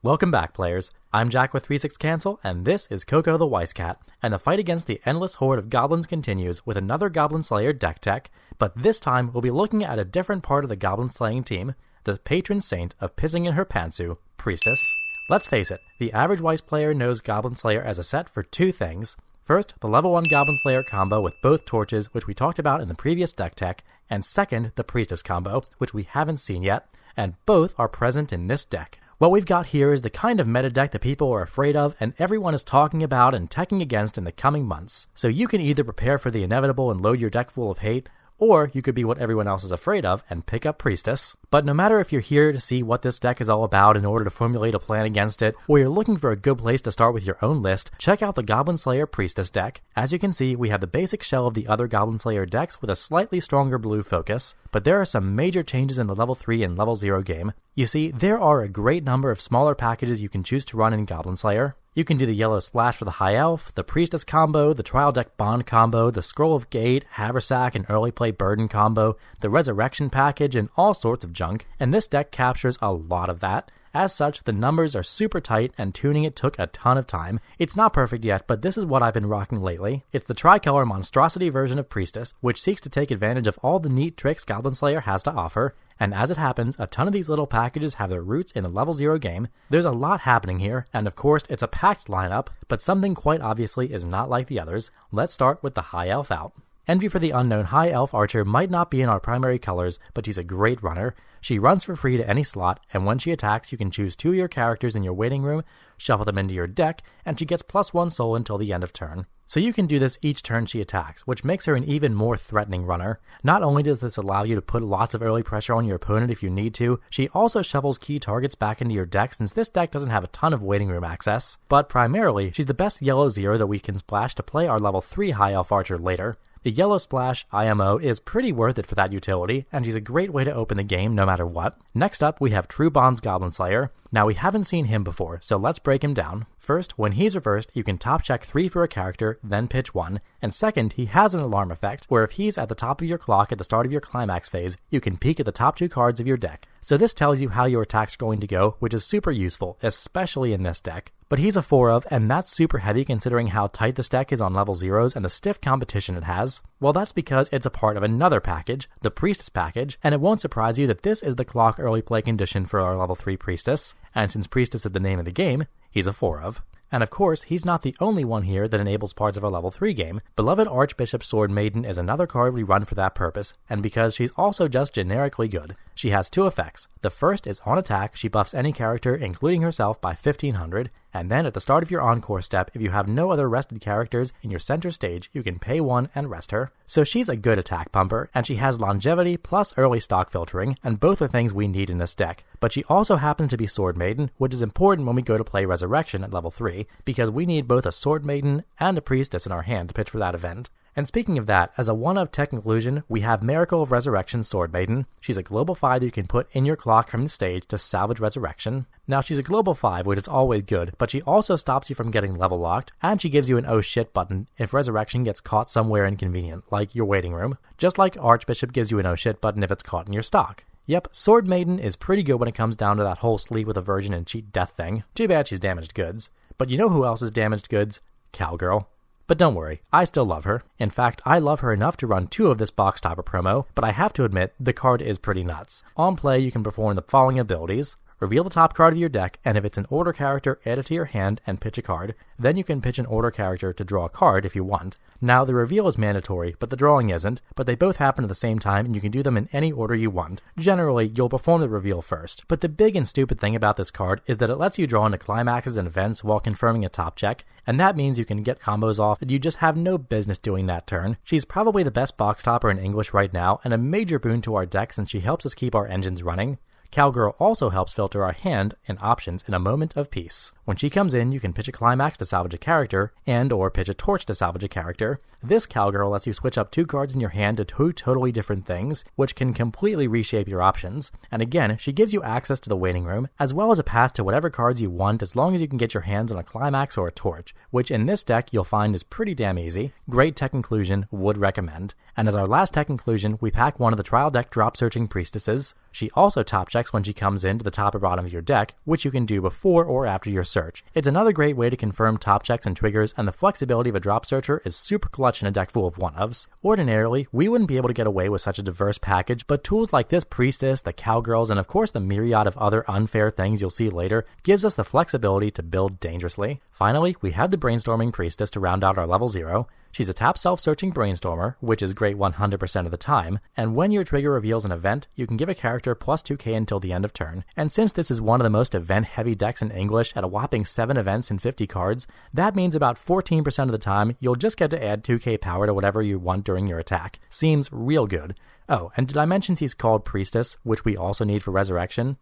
Welcome back, players. I'm Jack with 36 Cancel, and this is Coco the Weissed, and the fight against the endless horde of goblins continues with another Goblin Slayer deck tech, but this time we'll be looking at a different part of the goblin slaying team, the patron saint of pissing in her pantsu, Priestess. Let's face it, the average Weissed player knows Goblin Slayer as a set for two things. First, the level 1 Goblin Slayer combo with both torches, which we talked about in the previous deck tech, and second, the Priestess combo, which we haven't seen yet, and both are present in this deck. What we've got here is the kind of meta deck that people are afraid of and everyone is talking about and teching against in the coming months. So you can either prepare for the inevitable and load your deck full of hate, or you could be what everyone else is afraid of and pick up Priestess. But no matter if you're here to see what this deck is all about in order to formulate a plan against it, or you're looking for a good place to start with your own list, check out the Goblin Slayer Priestess deck. As you can see, we have the basic shell of the other Goblin Slayer decks with a slightly stronger blue focus, but there are some major changes in the level 3 and level 0 game. You see, there are a great number of smaller packages you can choose to run in Goblin Slayer. You can do the Yellow Splash for the High Elf, the Priestess combo, the Trial Deck Bond combo, the Scroll of Gate, Haversack and Early Play Burden combo, the Resurrection package, and all sorts of junk, and this deck captures a lot of that. As such, the numbers are super tight and tuning it took a ton of time. It's not perfect yet, but this is what I've been rocking lately. It's the tricolor monstrosity version of Priestess, which seeks to take advantage of all the neat tricks Goblin Slayer has to offer. And as it happens, a ton of these little packages have their roots in the level 0 game. There's a lot happening here, and of course it's a packed lineup, but something quite obviously is not like the others. Let's start with the High Elf out. Envy for the Unknown High Elf Archer might not be in our primary colors, but she's a great runner. She runs for free to any slot, and when she attacks, you can choose 2 of your characters in your waiting room, shuffle them into your deck, and she gets +1 soul until the end of turn. So you can do this each turn she attacks, which makes her an even more threatening runner. Not only does this allow you to put lots of early pressure on your opponent if you need to, she also shovels key targets back into your deck since this deck doesn't have a ton of waiting room access. But primarily, she's the best yellow 0 that we can splash to play our level 3 High Elf Archer later. The Yellow Splash IMO is pretty worth it for that utility, and she's a great way to open the game no matter what. Next up, we have True Bond's Goblin Slayer. Now, we haven't seen him before, so let's break him down. First, when he's reversed, you can top check 3 for a character, then pitch 1. And second, he has an alarm effect, where if he's at the top of your clock at the start of your climax phase, you can peek at the top 2 cards of your deck. So this tells you how your attack's going to go, which is super useful, especially in this deck. But he's a 4 of, and that's super heavy considering how tight this deck is on level 0s and the stiff competition it has. Well, that's because it's a part of another package, the Priestess package, and it won't surprise you that this is the clock early play condition for our level 3 Priestess, and since Priestess is the name of the game, he's a 4 of. And of course, he's not the only one here that enables parts of our level 3 game. Beloved Archbishop Sword Maiden is another card we run for that purpose, and because she's also just generically good. She has 2 effects. The first is on attack, she buffs any character, including herself, by 1500, and then at the start of your encore step, if you have no other rested characters in your center stage, you can pay 1 and rest her. So she's a good attack pumper, and she has longevity plus early stock filtering, and both are things we need in this deck. But she also happens to be Sword Maiden, which is important when we go to play Resurrection at level 3, because we need both a Sword Maiden and a Priestess in our hand to pitch for that event. And speaking of that, as a one-of tech inclusion, we have Miracle of Resurrection Sword Maiden. She's a global 5 that you can put in your clock from the stage to salvage Resurrection. Now she's a global 5, which is always good, but she also stops you from getting level locked, and she gives you an oh shit button if Resurrection gets caught somewhere inconvenient, like your waiting room, just like Archbishop gives you an oh shit button if it's caught in your stock. Yep, Sword Maiden is pretty good when it comes down to that whole sleep with a virgin and cheat death thing. Too bad she's damaged goods. But you know who else is damaged goods? Cowgirl. But don't worry, I still love her. In fact, I love her enough to run 2 of this box topper promo, but I have to admit, the card is pretty nuts. On play, you can perform the following abilities. Reveal the top card of your deck, and if it's an order character, add it to your hand and pitch a card. Then you can pitch an order character to draw a card if you want. Now, the reveal is mandatory, but the drawing isn't, but they both happen at the same time and you can do them in any order you want. Generally, you'll perform the reveal first, but the big and stupid thing about this card is that it lets you draw into climaxes and events while confirming a top check, and that means you can get combos off that you just have no business doing that turn. She's probably the best box topper in English right now, and a major boon to our deck since she helps us keep our engines running. Cowgirl also helps filter our hand and options in a moment of peace. When she comes in, you can pitch a climax to salvage a character, and or pitch a torch to salvage a character. This Cowgirl lets you switch up 2 cards in your hand to 2 totally different things, which can completely reshape your options. And again, she gives you access to the waiting room, as well as a path to whatever cards you want as long as you can get your hands on a climax or a torch, which in this deck you'll find is pretty damn easy. Great tech inclusion, would recommend. And as our last tech inclusion, we pack one of the trial deck drop searching priestesses. She also top checks when she comes into the top or bottom of your deck, which you can do before or after your search. It's another great way to confirm top checks and triggers, and the flexibility of a drop searcher is super clutch in a deck full of 1-ofs. Ordinarily, we wouldn't be able to get away with such a diverse package, but tools like this Priestess, the Cowgirls, and of course the myriad of other unfair things you'll see later gives us the flexibility to build dangerously. Finally, we have the Brainstorming Priestess to round out our level 0. She's a tap self-searching brainstormer, which is great 100% of the time, and when your trigger reveals an event, you can give a character plus 2k until the end of turn. And since this is one of the most event-heavy decks in English at a whopping 7 events and 50 cards, that means about 14% of the time you'll just get to add 2k power to whatever you want during your attack. Seems real good. Oh, and did I mention she's called Priestess, which we also need for Resurrection?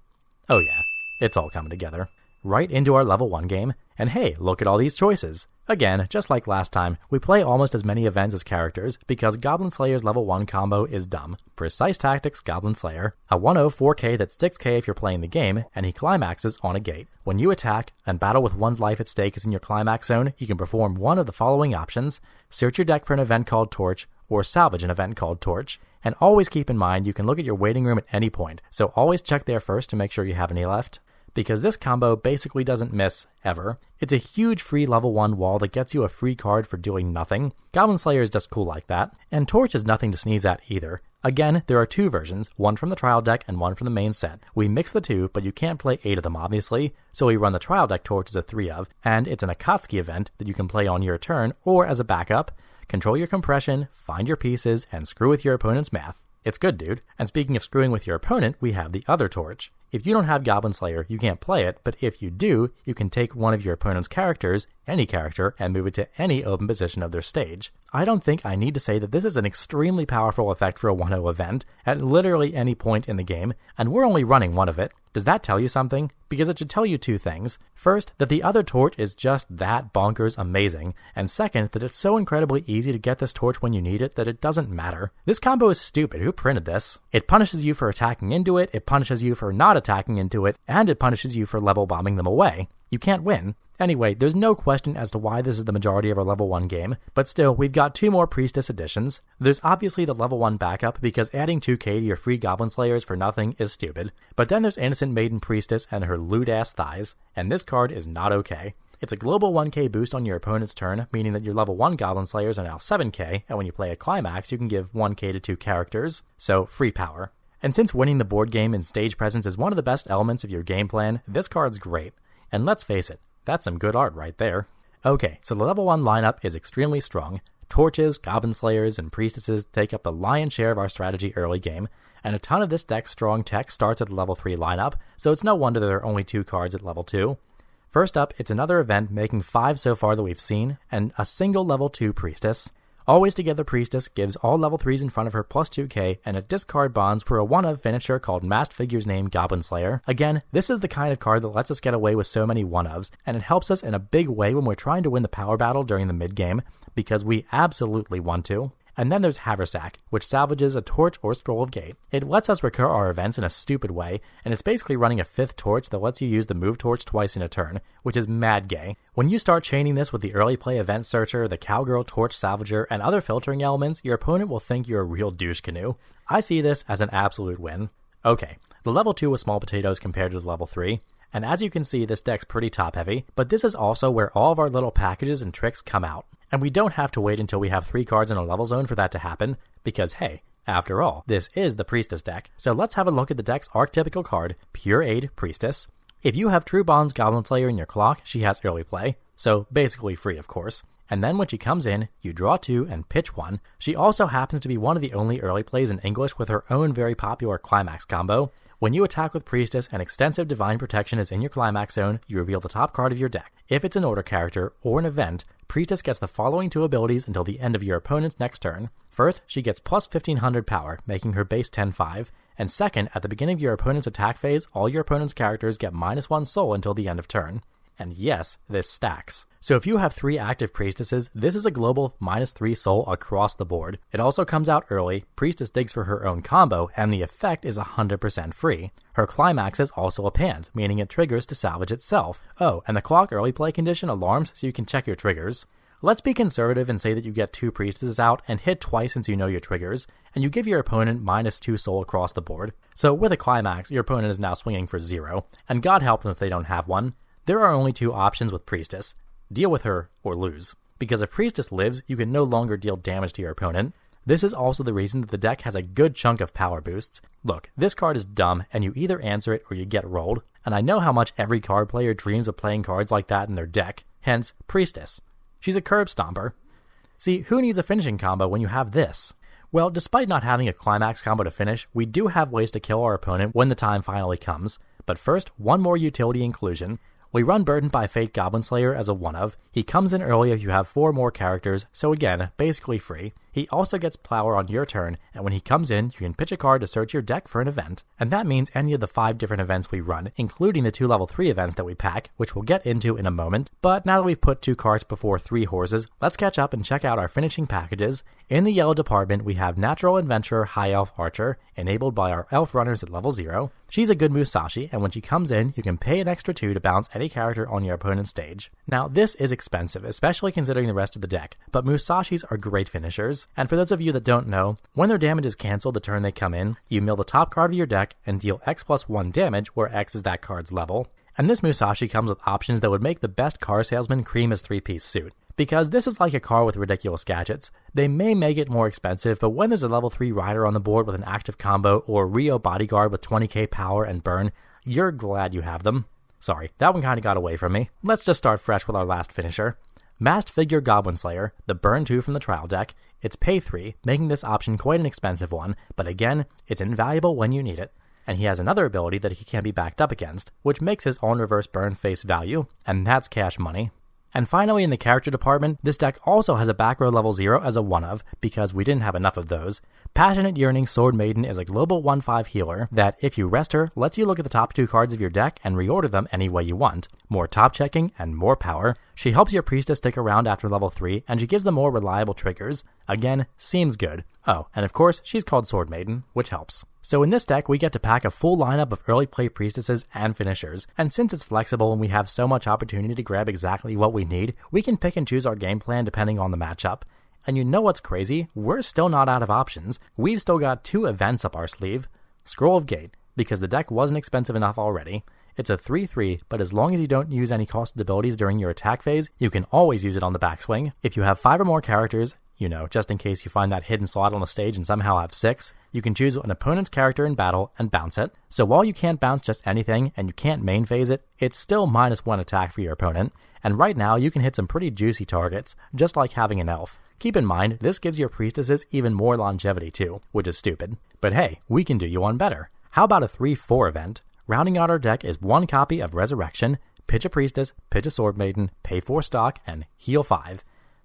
Oh yeah, it's all coming together. Right into our level 1 game, and hey, look at all these choices. Again, just like last time, we play almost as many events as characters because Goblin Slayer's level 1 combo is dumb. Precise Tactics Goblin Slayer, a 1/0 4k that's 6k if you're playing the game, and he climaxes on a gate. When you attack, and battle with one's life at stake is in your climax zone, you can perform one of the following options: search your deck for an event called Torch, or salvage an event called Torch. And always keep in mind you can look at your waiting room at any point, so always check there first to make sure you have any left. Because this combo basically doesn't miss, ever. It's a huge free level 1 wall that gets you a free card for doing nothing. Goblin Slayer is just cool like that, and Torch is nothing to sneeze at either. Again, there are 2 versions, one from the trial deck and one from the main set. We mix the 2, but you can't play 8 of them obviously, so we run the trial deck Torch as a 3-of, and it's an Akatsuki event that you can play on your turn or as a backup. Control your compression, find your pieces, and screw with your opponent's math. It's good, dude. And speaking of screwing with your opponent, we have the other Torch. If you don't have Goblin Slayer, you can't play it, but if you do, you can take one of your opponent's characters, any character, and move it to any open position of their stage. I don't think I need to say that this is an extremely powerful effect for a 1/0 event, at literally any point in the game, and we're only running one of it. Does that tell you something? Because it should tell you 2 things. First, that the other Torch is just that bonkers amazing, and second, that it's so incredibly easy to get this Torch when you need it that it doesn't matter. This combo is stupid. Who printed this? It punishes you for attacking into it, it punishes you for not attacking into it, and it punishes you for level bombing them away. You can't win. Anyway, there's no question as to why this is the majority of our level 1 game, but still, we've got 2 more Priestess additions. There's obviously the level 1 backup, because adding 2k to your free Goblin Slayers for nothing is stupid. But then there's Innocent Maiden Priestess and her lewd-ass thighs, and this card is not okay. It's a global 1k boost on your opponent's turn, meaning that your level 1 Goblin Slayers are now 7k, and when you play a climax, you can give 1k to 2 characters, so free power. And since winning the board game and stage presence is one of the best elements of your game plan, this card's great. And let's face it, that's some good art right there. Okay, so the level 1 lineup is extremely strong. Torches, Goblin Slayers, and Priestesses take up the lion's share of our strategy early game, and a ton of this deck's strong tech starts at the level 3 lineup, so it's no wonder there are only 2 cards at level 2. First up, it's another event making 5 so far that we've seen, and a single level 2 Priestess. Always Together Priestess gives all level 3s in front of her plus 2k, and it discard bonds for a 1-of finisher called Masked Figures named Goblin Slayer. Again, this is the kind of card that lets us get away with so many 1-ofs, and it helps us in a big way when we're trying to win the power battle during the mid-game, because we absolutely want to. And then there's Haversack, which salvages a Torch or Scroll of Gate. It lets us recur our events in a stupid way, and it's basically running a 5th Torch that lets you use the Move Torch twice in a turn, which is mad gay. When you start chaining this with the early play Event Searcher, the Cowgirl Torch Salvager, and other filtering elements, your opponent will think you're a real douche canoe. I see this as an absolute win. Okay, the level 2 was small potatoes compared to the level 3. And as you can see, this deck's pretty top-heavy, but this is also where all of our little packages and tricks come out. And we don't have to wait until we have 3 cards in a level zone for that to happen, because hey, after all, this is the Priestess deck. So let's have a look at the deck's archetypical card, Pure Aid Priestess. If you have True Bonds Goblin Slayer in your clock, she has early play, so basically free of course. And then when she comes in, you draw 2 and pitch 1. She also happens to be one of the only early plays in English with her own very popular Climax combo. When you attack with Priestess and extensive Divine Protection is in your Climax zone, you reveal the top card of your deck. If it's an order character or an event, Priestess gets the following 2 abilities until the end of your opponent's next turn. First, she gets plus 1500 power, making her base 10-5. And second, at the beginning of your opponent's attack phase, all your opponent's characters get -1 soul until the end of turn. And yes, this stacks. So if you have 3 active Priestesses, this is a global -3 soul across the board. It also comes out early, Priestess digs for her own combo, and the effect is 100% free. Her Climax is also a pans, meaning it triggers to salvage itself. Oh, and the clock early play condition alarms so you can check your triggers. Let's be conservative and say that you get 2 Priestesses out and hit twice since you know your triggers, and you give your opponent -2 soul across the board. So with a climax, your opponent is now swinging for 0, and God help them if they don't have one. There are only 2 options with Priestess: deal with her or lose. Because if Priestess lives, you can no longer deal damage to your opponent. This is also the reason that the deck has a good chunk of power boosts. Look, this card is dumb, and you either answer it or you get rolled, and I know how much every card player dreams of playing cards like that in their deck, hence Priestess. She's a curb stomper. See, who needs a finishing combo when you have this? Well, despite not having a climax combo to finish, we do have ways to kill our opponent when the time finally comes. But first, one more utility inclusion. We run Burdened by Fate Goblin Slayer as a one-of. He comes in early if you have 4 more characters, so again, basically free. He also gets Plower on your turn, and when he comes in, you can pitch a card to search your deck for an event. And that means any of the 5 different events we run, including the 2 level 3 events that we pack, which we'll get into in a moment. But now that we've put 2 cards before 3 horses, let's catch up and check out our finishing packages. In the yellow department, we have Natural Adventurer High Elf Archer, enabled by our Elf Runners at level 0. She's a good Musashi, and when she comes in, you can pay an extra 2 to bounce any character on your opponent's stage. Now, this is expensive, especially considering the rest of the deck, but Musashis are great finishers. And for those of you that don't know, when their damage is cancelled the turn they come in, you mill the top card of your deck and deal X+1 damage, where X is that card's level. And this Musashi comes with options that would make the best car salesman cream his 3-piece suit. Because this is like a car with ridiculous gadgets. They may make it more expensive, but when there's a level 3 rider on the board with an active combo, or Rio bodyguard with 20k power and burn, you're glad you have them. Sorry, that one kinda got away from me. Let's just start fresh with our last finisher. Masked Figure Goblin Slayer, the burn 2 from the trial deck. It's pay 3, making this option quite an expensive one, but again, it's invaluable when you need it. And he has another ability that he can be backed up against, which makes his on reverse burn face value, and that's cash money. And finally, in the character department, this deck also has a back row level 0 as a one-of, because we didn't have enough of those. Passionate Yearning Sword Maiden is a global 1/5 healer that, if you rest her, lets you look at the top 2 cards of your deck and reorder them any way you want. More top checking and more power. She helps your Priestess stick around after level 3, and she gives them more reliable triggers. Again, seems good. Oh, and of course, she's called Sword Maiden, which helps. So in this deck, we get to pack a full lineup of early play Priestesses and finishers, and since it's flexible and we have so much opportunity to grab exactly what we need, we can pick and choose our game plan depending on the matchup. And you know what's crazy? We're still not out of options. We've still got 2 events up our sleeve. Scroll of Gate, because the deck wasn't expensive enough already. It's a 3/3, but as long as you don't use any costed abilities during your attack phase, you can always use it on the backswing. If you have 5 or more characters, just in case you find that hidden slot on the stage and somehow have 6, you can choose an opponent's character in battle and bounce it. So while you can't bounce just anything and you can't main phase it, it's still -1 attack for your opponent. And right now, you can hit some pretty juicy targets, just like having an elf. Keep in mind, this gives your Priestesses even more longevity too, which is stupid. But hey, we can do you one better. How about a 3/4 event? Rounding out our deck is 1 copy of Resurrection, pitch a Priestess, pitch a Sword Maiden, pay 4 stock, and heal 5.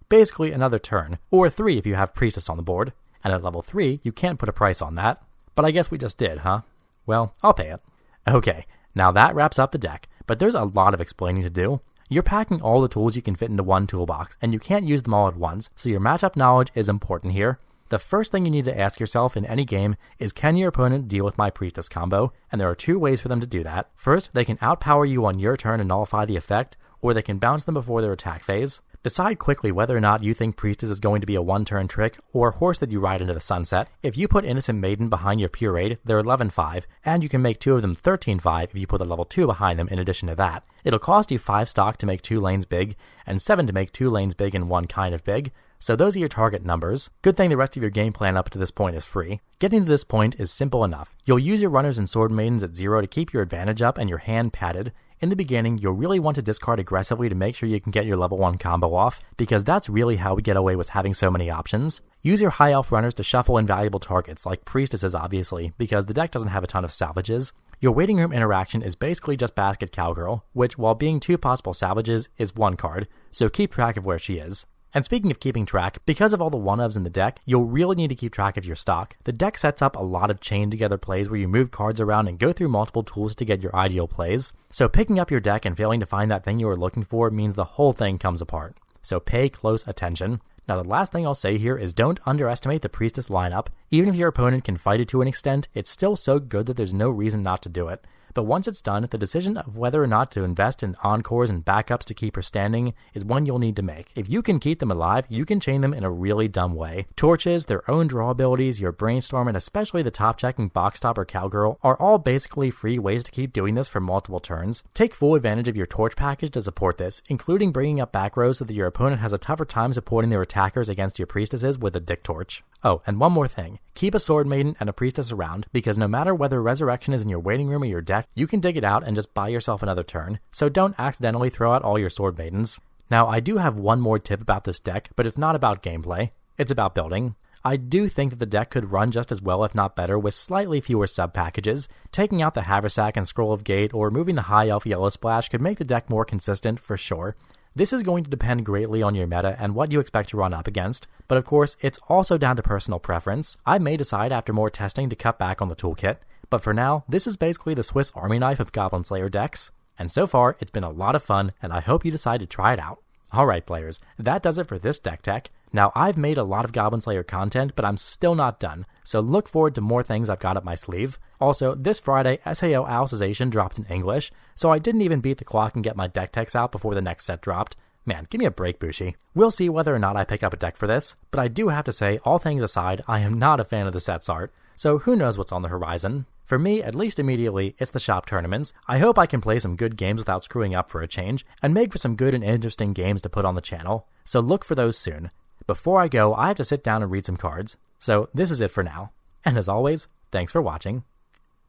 Basically another turn, or 3 if you have Priestess on the board. And at level 3, you can't put a price on that. But I guess we just did, huh? Well, I'll pay it. Okay, now that wraps up the deck, but there's a lot of explaining to do. You're packing all the tools you can fit into one toolbox, and you can't use them all at once, so your matchup knowledge is important here. The first thing you need to ask yourself in any game is, can your opponent deal with my Priestess combo? And there are 2 ways for them to do that. First, they can outpower you on your turn and nullify the effect, or they can bounce them before their attack phase. Decide quickly whether or not you think Priestess is going to be a 1-turn trick or a horse that you ride into the sunset. If you put Innocent Maiden behind your Pureade, they're 11/5, and you can make 2 of them 13/5 if you put a level 2 behind them in addition to that. It'll cost you 5 stock to make 2 lanes big, and 7 to make 2 lanes big and 1 kind of big. So those are your target numbers. Good thing the rest of your game plan up to this point is free. Getting to this point is simple enough. You'll use your runners and sword maidens at 0 to keep your advantage up and your hand padded. In the beginning, you'll really want to discard aggressively to make sure you can get your level 1 combo off, because that's really how we get away with having so many options. Use your high elf runners to shuffle invaluable targets, like Priestesses obviously, because the deck doesn't have a ton of salvages. Your waiting room interaction is basically just Basket Cowgirl, which, while being 2 possible salvages, is 1 card, so keep track of where she is. And speaking of keeping track, because of all the one-ofs in the deck, you'll really need to keep track of your stock. The deck sets up a lot of chain together plays where you move cards around and go through multiple tools to get your ideal plays. So picking up your deck and failing to find that thing you were looking for means the whole thing comes apart. So pay close attention. Now the last thing I'll say here is don't underestimate the Priestess lineup. Even if your opponent can fight it to an extent, it's still so good that there's no reason not to do it. but once it's done, the decision of whether or not to invest in encores and backups to keep her standing is one you'll need to make. If you can keep them alive, you can chain them in a really dumb way. Torches, their own draw abilities, your brainstorm, and especially the top checking box top or cowgirl are all basically free ways to keep doing this for multiple turns. Take full advantage of your torch package to support this, including bringing up back rows so that your opponent has a tougher time supporting their attackers against your priestesses with a dick torch. Oh, and one more thing. Keep a sword maiden and a priestess around, because no matter whether resurrection is in your waiting room or your deck, you can dig it out and just buy yourself another turn, so don't accidentally throw out all your sword maidens. Now, I do have one more tip about this deck, but it's not about gameplay. It's about building. I do think that the deck could run just as well if not better with slightly fewer sub-packages. Taking out the Haversack and Scroll of Gate or removing the High Elf Yellow Splash could make the deck more consistent for sure. This is going to depend greatly on your meta and what you expect to run up against, but of course, it's also down to personal preference. I may decide after more testing to cut back on the toolkit, but for now, this is basically the Swiss Army knife of Goblin Slayer decks. And so far, it's been a lot of fun, and I hope you decide to try it out. Alright players, that does it for this deck tech. Now, I've made a lot of Goblin Slayer content, but I'm still not done, so look forward to more things I've got up my sleeve. Also, this Friday, SAO Alicization dropped in English, so I didn't even beat the clock and get my deck techs out before the next set dropped. Man, give me a break, Bushi. We'll see whether or not I pick up a deck for this, but I do have to say, all things aside, I am not a fan of the set's art, so who knows what's on the horizon. For me, at least immediately, it's the shop tournaments. I hope I can play some good games without screwing up for a change, and make for some good and interesting games to put on the channel, so look for those soon. Before I go, I have to sit down and read some cards, so this is it for now. And as always, thanks for watching.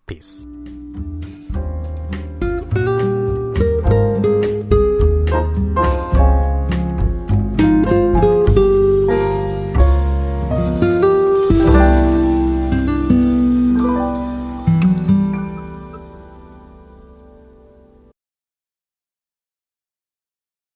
Peace.